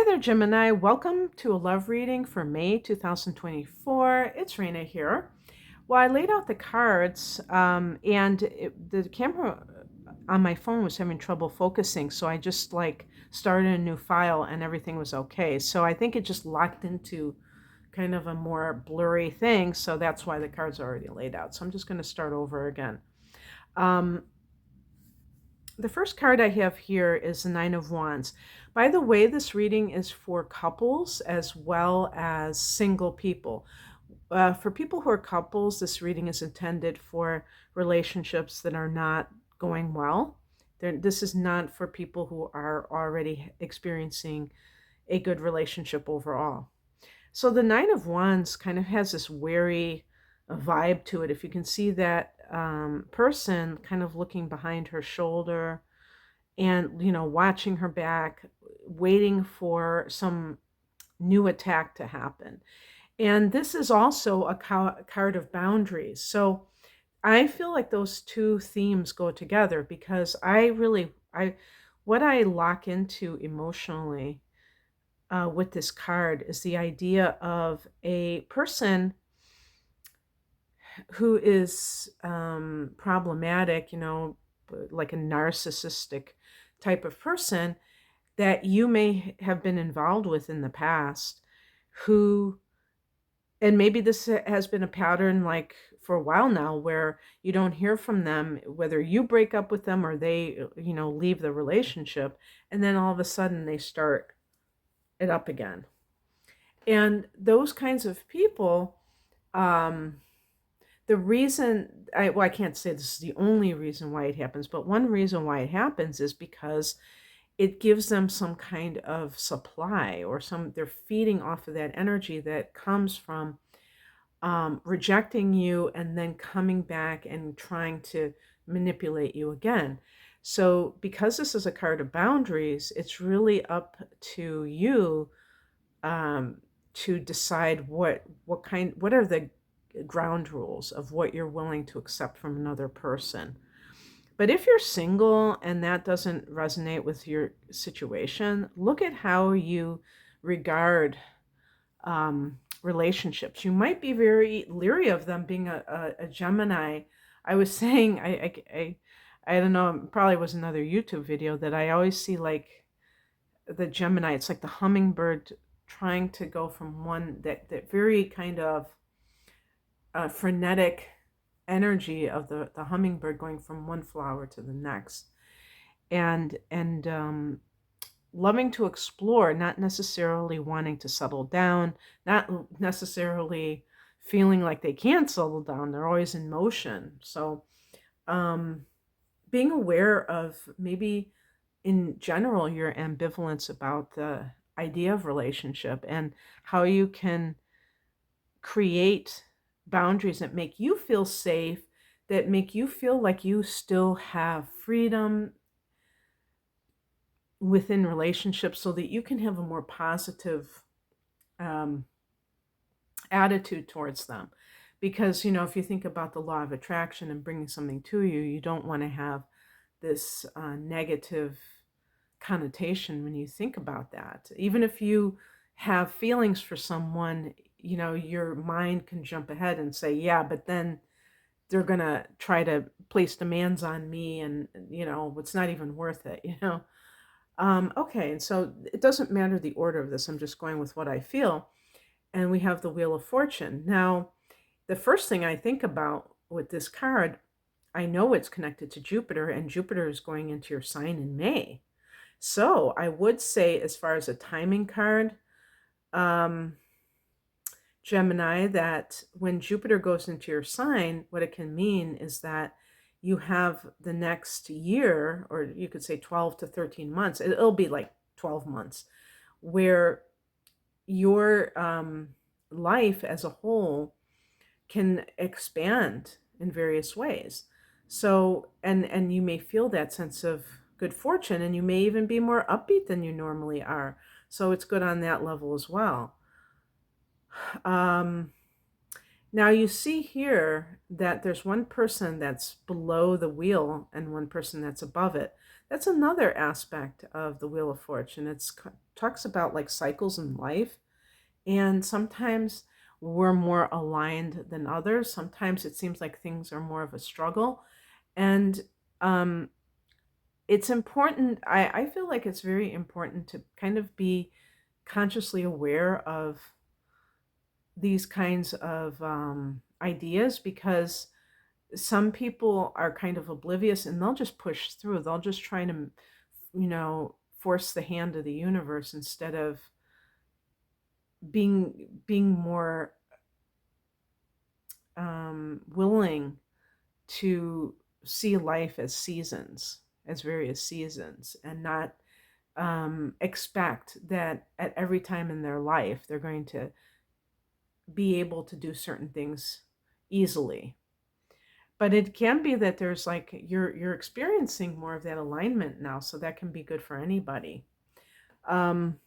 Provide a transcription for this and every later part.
Hi there, Gemini. Welcome to a love reading for May 2024. It's Raina here. Well, I laid out the cards, the camera on my phone was having trouble focusing, so I just started a new file and everything was okay. So I think it just locked into kind of a more blurry thing, so that's why the cards are already laid out. So I'm just going to start over again. Um, the first card I have here is the Nine of Wands. By the way, this reading is for couples as well as single people. For people who are couples, this reading is intended for relationships that are not going well. This is not for people who are already experiencing a good relationship overall. So the Nine of Wands kind of has this wary vibe to it. If you can see that person kind of looking behind her shoulder and, watching her back, waiting for some new attack to happen. And this is also a card of boundaries. So I feel like those two themes go together because what I lock into emotionally with this card is the idea of a person who is problematic, like a narcissistic type of person that you may have been involved with in the past, who, and maybe this has been a pattern like for a while now, where you don't hear from them, whether you break up with them or they, leave the relationship, and then all of a sudden they start it up again. And those kinds of people, um, the reason I can't say this is the only reason why it happens, but one reason why it happens is because it gives them some kind of supply, or they're feeding off of that energy that comes from rejecting you and then coming back and trying to manipulate you again. So because this is a card of boundaries, it's really up to you um, to decide what are the ground rules of what you're willing to accept from another person. But if you're single and that doesn't resonate with your situation, look at how you regard relationships. You might be very leery of them being a Gemini. I was saying, I don't know, it probably was another YouTube video that I always see like the Gemini. It's like the hummingbird trying to go from that very kind of frenetic energy of the hummingbird going from one flower to the next, and loving to explore, not necessarily wanting to settle down, not necessarily feeling like they can't settle down. They're always in motion. So um, being aware of maybe in general your ambivalence about the idea of relationship and how you can create boundaries that make you feel safe, that make you feel like you still have freedom within relationships, so that you can have a more positive um, attitude towards them. Because, if you think about the law of attraction and bringing something to you, you don't want to have this negative connotation when you think about that. Even if you have feelings for someone, your mind can jump ahead and say, yeah, but then they're going to try to place demands on me, and, it's not even worth it. Okay, and so it doesn't matter the order of this. I'm just going with what I feel. And we have the Wheel of Fortune. Now, the first thing I think about with this card, I know it's connected to Jupiter, and Jupiter is going into your sign in May. So I would say, as far as a timing card, um, Gemini, that when Jupiter goes into your sign, what it can mean is that you have the next year, or you could say 12 to 13 months, it'll be like 12 months, where your life as a whole can expand in various ways. So, and you may feel that sense of good fortune, and you may even be more upbeat than you normally are. So it's good on that level as well. Um, Now you see here that there's one person that's below the wheel and one person that's above it. That's another aspect of the Wheel of Fortune. It's talks about like cycles in life, and sometimes we're more aligned than others. Sometimes it seems like things are more of a struggle, and um, it's important. I feel like it's very important to kind of be consciously aware of these kinds of ideas, because some people are kind of oblivious and they'll just push through. They'll just try to, force the hand of the universe instead of being more willing to see life as seasons, as various seasons, and not expect that at every time in their life they're going to be able to do certain things easily. But it can be that there's like you're experiencing more of that alignment now, so that can be good for anybody. Um,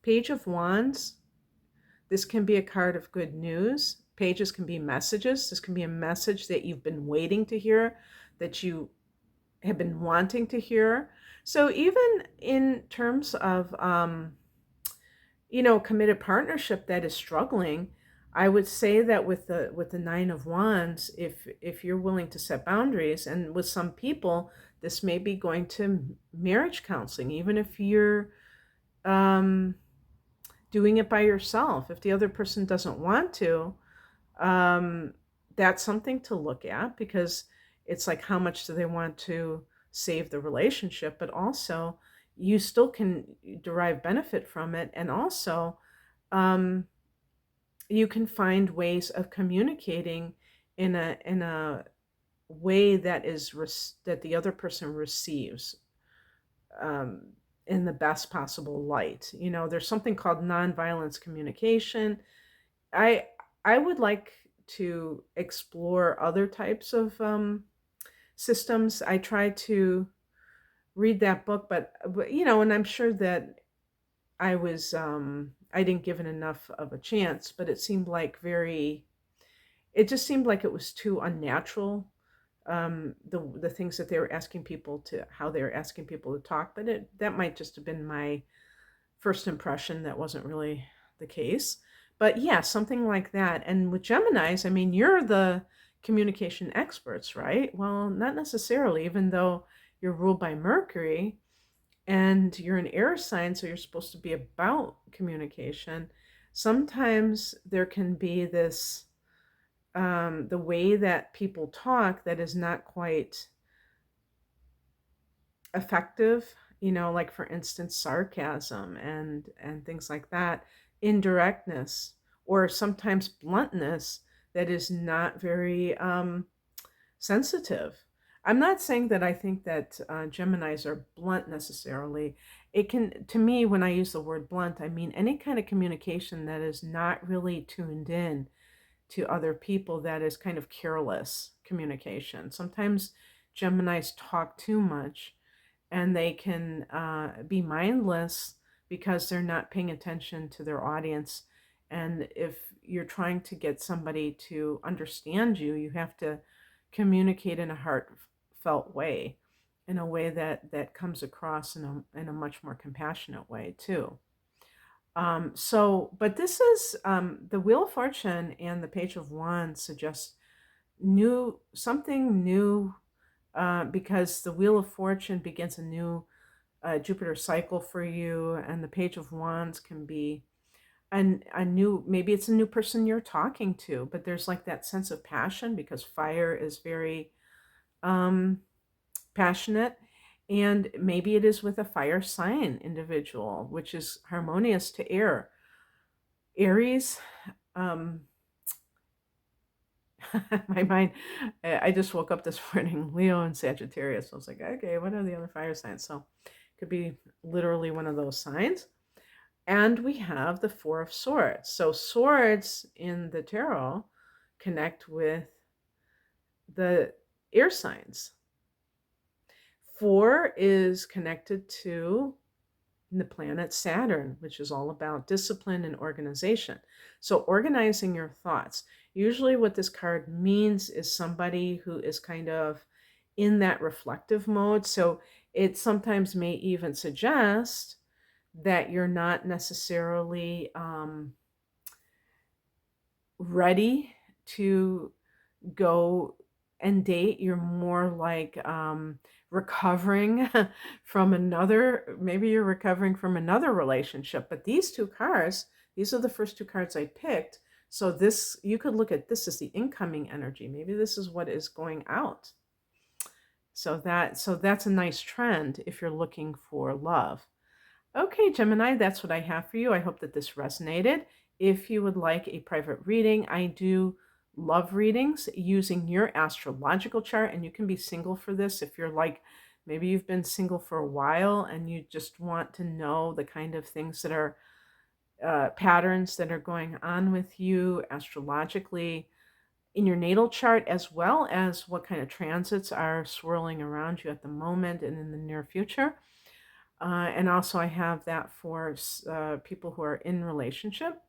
Page of Wands. This can be a card of good news. Pages can be messages. This can be a message that you've been waiting to hear, that you have been wanting to hear. So even in terms of committed partnership that is struggling, I would say that with the Nine of Wands, if you're willing to set boundaries, and with some people, this may be going to marriage counseling, even if you're um, doing it by yourself. If the other person doesn't want to, um, that's something to look at, because it's like, how much do they want to save the relationship, but also you still can derive benefit from it, and also um, you can find ways of communicating in a way that is that the other person receives um, in the best possible light. There's something called nonviolence communication. I would like to explore other types of systems. I try to read that book, but and I'm sure that I didn't give it enough of a chance, but it just seemed like it was too unnatural. The things that they were asking people to, how they were asking people to talk, but that might just have been my first impression. That wasn't really the case. But yeah, something like that. And with Geminis, I mean, you're the communication experts, right? Well, not necessarily, even though you're ruled by Mercury and you're an air sign, so you're supposed to be about communication. Sometimes there can be this, the way that people talk that is not quite effective, like for instance sarcasm and things like that, indirectness, or sometimes bluntness that is not very sensitive. I'm not saying that I think that Geminis are blunt necessarily. It can, to me, when I use the word blunt, I mean any kind of communication that is not really tuned in to other people, that is kind of careless communication. Sometimes Geminis talk too much, and they can be mindless because they're not paying attention to their audience. And if you're trying to get somebody to understand you, you have to communicate in a heartfelt way, in a way that comes across in a much more compassionate way too. But this is the Wheel of Fortune and the Page of Wands suggest something new, because the Wheel of Fortune begins a new Jupiter cycle for you, and the Page of Wands can be a new, maybe it's a new person you're talking to, but there's like that sense of passion, because fire is very passionate, and maybe it is with a fire sign individual, which is harmonious to air. Aries, um, my mind, I just woke up this morning, Leo and Sagittarius. I was like, okay, what are the other fire signs? So it could be literally one of those signs. And we have the Four of Swords. So swords in the tarot connect with the air signs. Four is connected to the planet Saturn, which is all about discipline and organization. So organizing your thoughts. Usually what this card means is somebody who is kind of in that reflective mode. So it sometimes may even suggest that you're not necessarily ready to go and date. You're more like recovering from another, maybe you're recovering from another relationship. But these two cards, these are the first two cards I picked. So this, you could look at this as the incoming energy. Maybe this is what is going out. So that's a nice trend if you're looking for love. Okay, Gemini, that's what I have for you. I hope that this resonated. If you would like a private reading, I do love readings using your astrological chart, and you can be single for this if you're like, maybe you've been single for a while and you just want to know the kind of things that are patterns that are going on with you astrologically in your natal chart, as well as what kind of transits are swirling around you at the moment and in the near future. And also, I have that for people who are in relationship,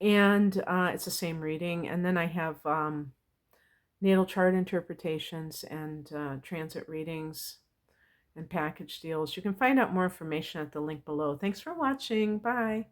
and it's the same reading. And then I have natal chart interpretations and transit readings and package deals. You can find out more information at the link below. Thanks for watching. Bye.